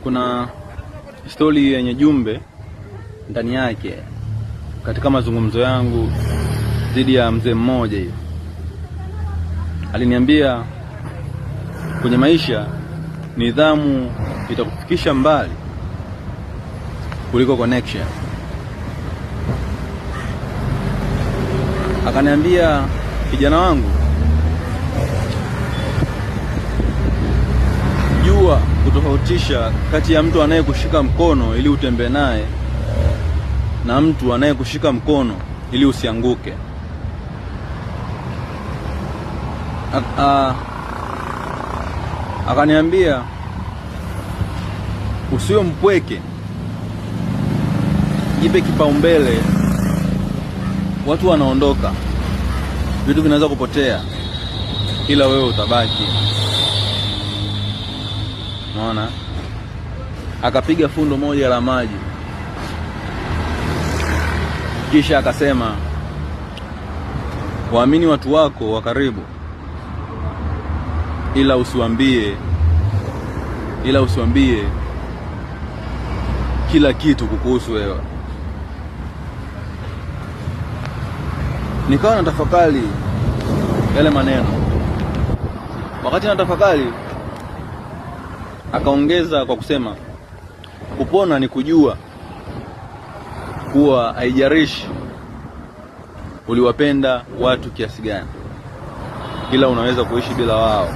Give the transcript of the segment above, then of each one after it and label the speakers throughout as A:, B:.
A: Kuna stori yenye jumbe ndani yake katika mazungumzo yangu dhidi ya mzee mmoja hivi. Aliniambia kwenye maisha nidhamu itakufikisha mbali kuliko connection. Akaniambia, kijana wangu, jua kutofautisha kati ya mtu anayekushika mkono ili utembee naye na mtu anayekushika mkono ili usianguke. Akaniambia usiwe mpweke, jipe kipaumbele. Watu wanaondoka, vitu vinaweza kupotea, ila wewe utabaki. Unaona? Akapiga fundo moja la maji, kisha akasema, waamini watu wako wa karibu, ila usiwambie kila kitu kukuhusu wewe. Nikawa natafakari yale maneno. Wakati natafakari, akaongeza kwa kusema, kupona ni kujua kuwa haijalishi uliwapenda watu kiasi gani, ila unaweza kuishi bila wao,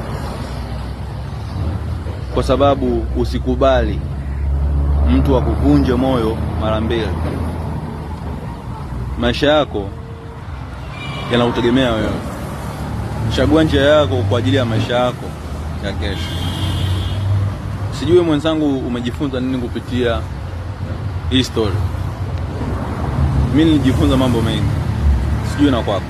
A: kwa sababu usikubali mtu akuvunje moyo mara mbili. Maisha yako yanautegemea wewe. Chagua njia yako kwa ajili ya maisha yako ya kesho. Sijui mwenzangu umejifunza nini kupitia hii story. Mimi nilijifunza mambo mengi. Sijui na kwako.